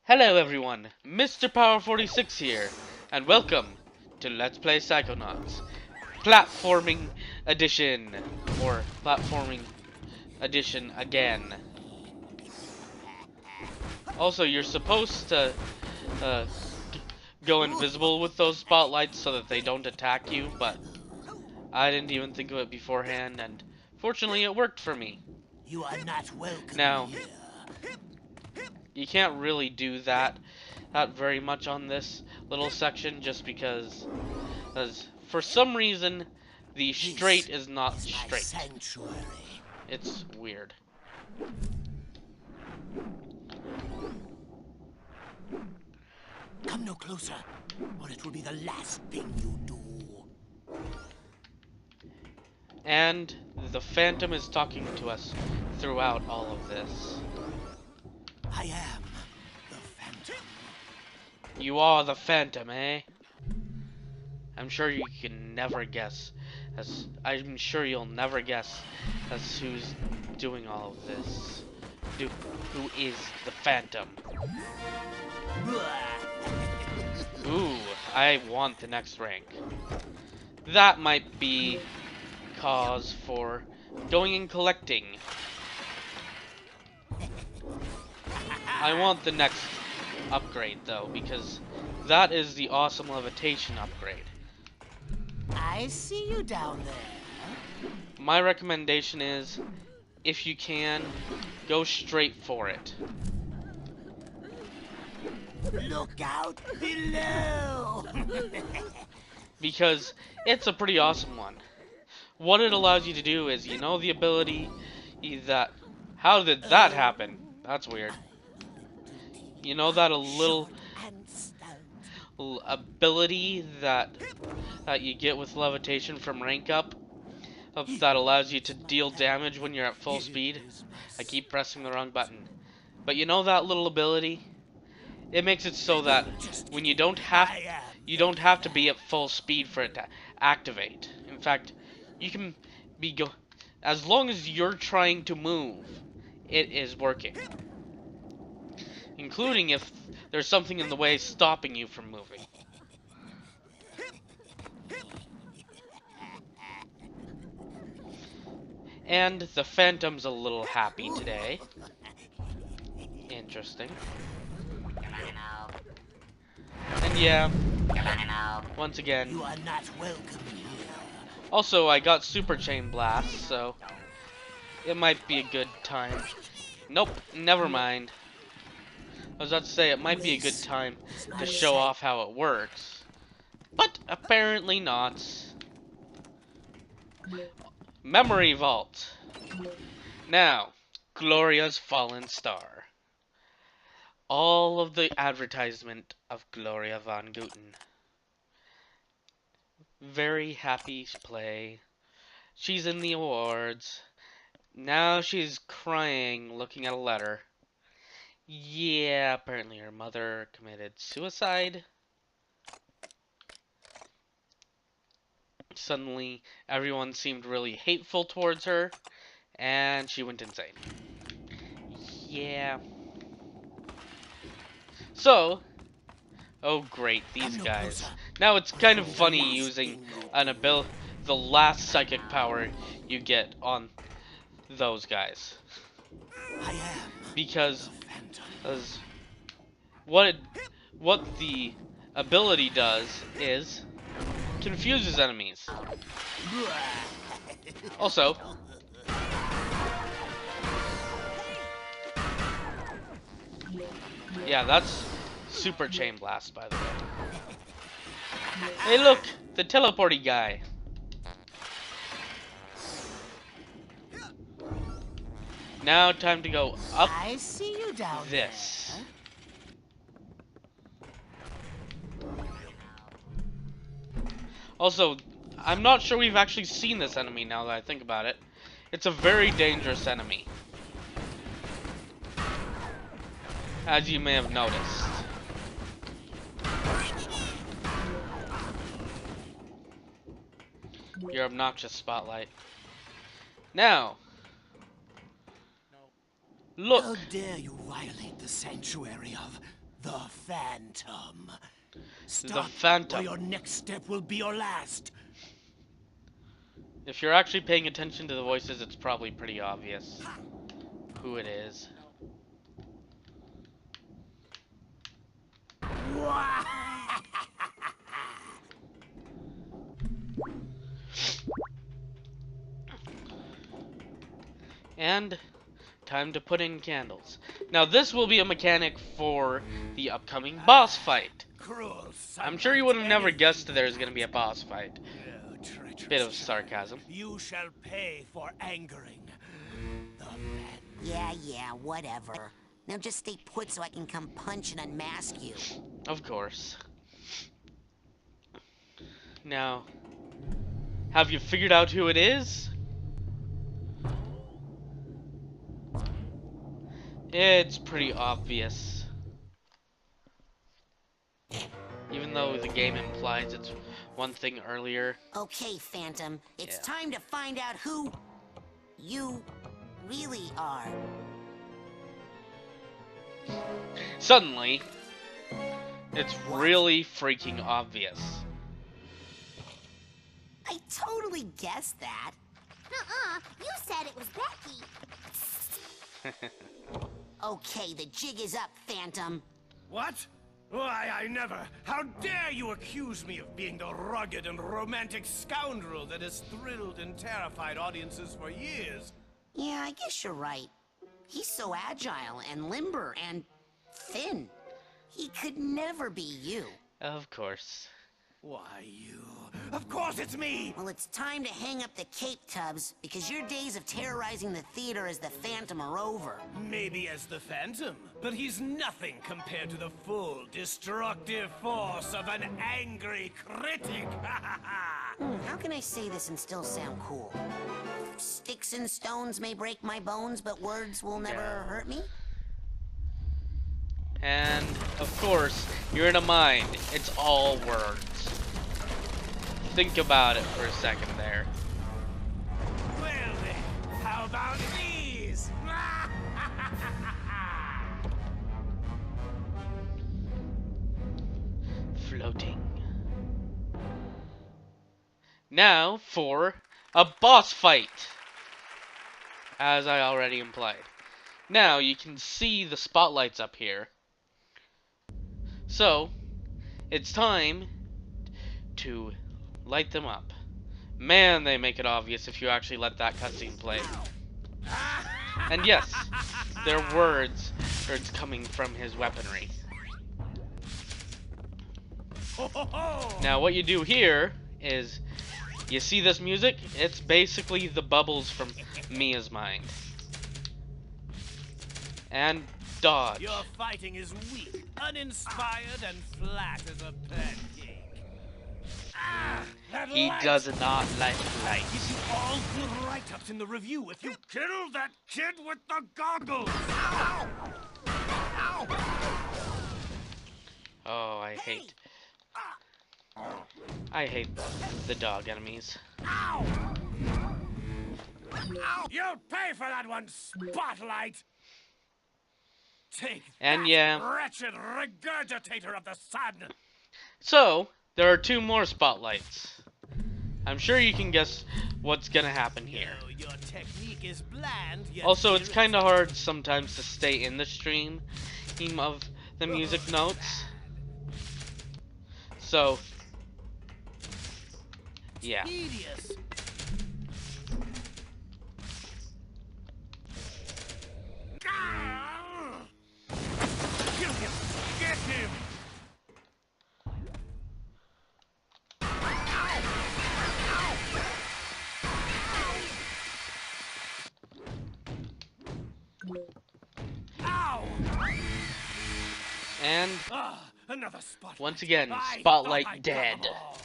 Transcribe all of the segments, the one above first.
Hello everyone, Mr. Power 46 here, and welcome to Let's Play Psychonauts Platforming Edition, or Platforming Edition again. Also, you're supposed to go invisible with those spotlights so that they don't attack you, but I didn't even think of it beforehand, and fortunately it worked for me. You are not welcome Now, here. you can't really do that very much on this little section just because for some reason the straight is not My straight. sanctuary. It's weird. Come no closer, or it will be the last thing you do. And the Phantom is talking to us throughout all of this. I am the Phantom. You are the Phantom, eh? I'm sure you can never guess. I'm sure you'll never guess as who's doing all of this. Who is the Phantom? Ooh, I want the next rank. That might be cause for going and collecting. I want the next upgrade though, because that is the awesome levitation upgrade. I see you down there. My recommendation is, if you can, go straight for it. Look out below. Because it's a pretty awesome one. What it allows you to do is, you know the ability that... How did that happen? That's weird. You know that ability that you get with levitation from rank up? That allows you to deal damage when you're at full speed? I keep pressing the wrong button. But you know that little ability? It makes it so that when you don't have to be at full speed for it to activate. In fact, you can be as long as you're trying to move, it is working. Including if there's something in the way stopping you from moving. And the Phantom's a little happy today. Interesting. And yeah, once again. You are not welcome here. Also, I got Super Chain Blast, so it might be a good time. Nope, never mind. I was about to say it might be a good time to show off how it works. But apparently not. Memory Vault. Now, Gloria's Fallen Star. All of the advertisement of Gloria von Guten. Very happy play. She's in the awards. Now she's crying, looking at a letter. Yeah, apparently her mother committed suicide. Suddenly, everyone seemed really hateful towards her, and she went insane. Yeah. So, oh great, these guys. Now it's kind of funny using the last psychic power you get on those guys. Because what the ability does is confuses enemies. Also, yeah, that's Super Chain Blast, by the way. Hey, look, the teleporty guy. Now, time to go up. I see you down this. Also, I'm not sure we've actually seen this enemy now that I think about it. It's a very dangerous enemy, as you may have noticed. Your obnoxious spotlight. Now, look. How dare you violate the sanctuary of The Phantom. The Stop, or Phantom. your next step will be your last. If you're actually paying attention to the voices, it's probably pretty obvious who it is. And time to put in candles. Now this will be a mechanic for the upcoming boss fight. Cruel I'm sure you would have never guessed there's going to be a boss fight. Bit of sarcasm. You shall pay for angering the man. Yeah, whatever. Now just stay put so I can come punch and unmask you. Of course. Now, have you figured out who it is? It's pretty obvious. Even though the game implies it's one thing earlier. Okay, Phantom, it's Yeah. time to find out who you really are. Suddenly, it's really freaking obvious. I totally guessed that. You said it was Becky. Okay, the jig is up, Phantom. What? Why, I never. How dare you accuse me of being the rugged and romantic scoundrel that has thrilled and terrified audiences for years? Yeah, I guess you're right. He's so agile and limber and thin. He could never be you. Of course. Why, you. Of course it's me! Well, it's time to hang up the cape, Tubbs, because your days of terrorizing the theater as the Phantom are over. Maybe as the Phantom, but he's nothing compared to the full destructive force of an angry critic. How can I say this and still sound cool? Sticks and stones may break my bones, but words will never hurt me? And, of course, you're in a mine. It's all words. Think about it for a second there. Well then, how about these? Floating. Now for a boss fight. As I already implied. Now you can see the spotlights up here. So, it's time to light them up. Man, they make it obvious if you actually let that cutscene play. And yes, their words are coming from his weaponry. Now what you do here is, you see this music? It's basically the bubbles from Mia's mind. And dodge. Your fighting is weak, uninspired, and flat as a pancake. He does not like light. Give you all good write-ups in the review if you kill that kid with the goggles. Ow! Ow! Oh, I hate the dog enemies. Ow! Ow! You'll pay for that one, Spotlight. Take And that, yeah. wretched regurgitator of the sun. So, there are two more spotlights. I'm sure you can guess what's gonna happen here. No, your technique is bland, yet Also, it's kind of hard sometimes to stay in the stream of the music notes. So, yeah. tedious. Kill him! Get him! Ow! And Another spotlight. once again, I Spotlight thought I'd dead. got 'em all.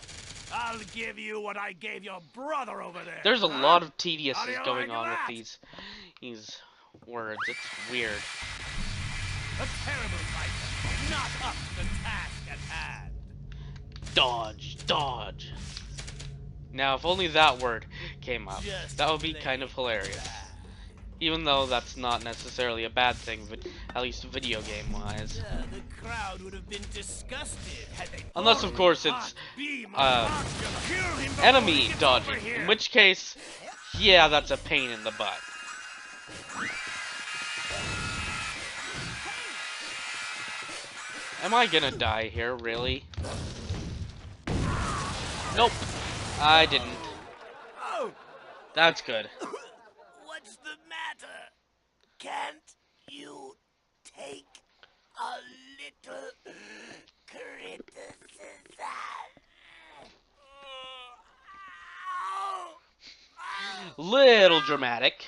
I'll give you what I gave your brother over there. There's a huh? lot of How tediousness do you going like on that? with these words. It's weird. A terrible fight, not up to the task at hand. Dodge, dodge. Now, if only that word came up, Just that would be plain kind of hilarious. bad. Even though that's not necessarily a bad thing, but at least video game wise. The crowd would have been disgusted had they Unless of course it's enemy dodging, in which case, yeah, that's a pain in the butt. Am I gonna die here, really? Nope, I didn't. That's good. What's the matter? Can't you take a little criticism? Little dramatic.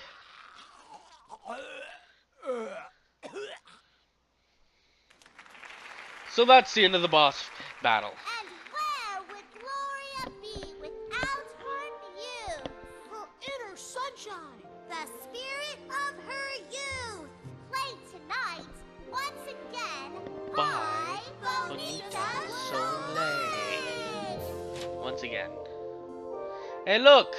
So that's the end of the boss battle. And where would Gloria be without her youth? Her inner sunshine. The spirit of her youth. Play tonight, once again, By by Bonita Bonita Soleil. Once again. Hey, look!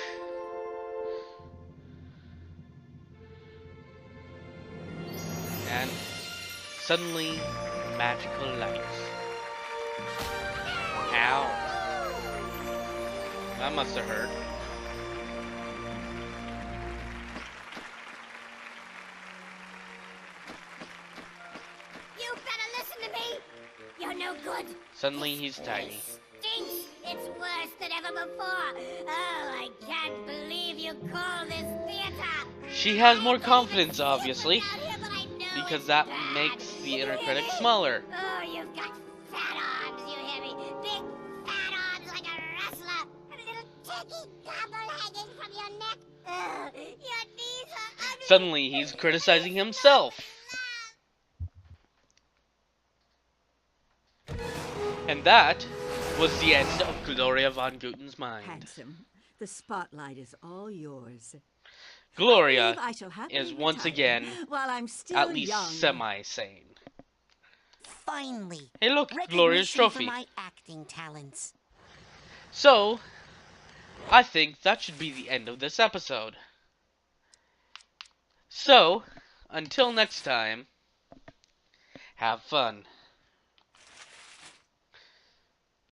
And suddenly, magical lights. Ow. That must have hurt. You better listen to me. You're no good. Suddenly, he's tiny. Stinks. It's worse than ever before. Oh, I can't believe you call this theater. She has more confidence, obviously, because that makes the inner critic smaller. Oh, you've got fat arms, you hear me? Big fat arms like a wrestler. And a little tacky gobble hanging from your neck. Your knees are ugly. Suddenly, he's criticizing himself. And that was the end of Gloria von Guten's mind. Handsome, the spotlight is all yours. Gloria I shall happily is once retire again while I'm still at least young. semi-sane. Finally. Hey look, Recognition Gloria's for trophy. my acting talents. So, I think that should be the end of this episode. So, until next time, have fun.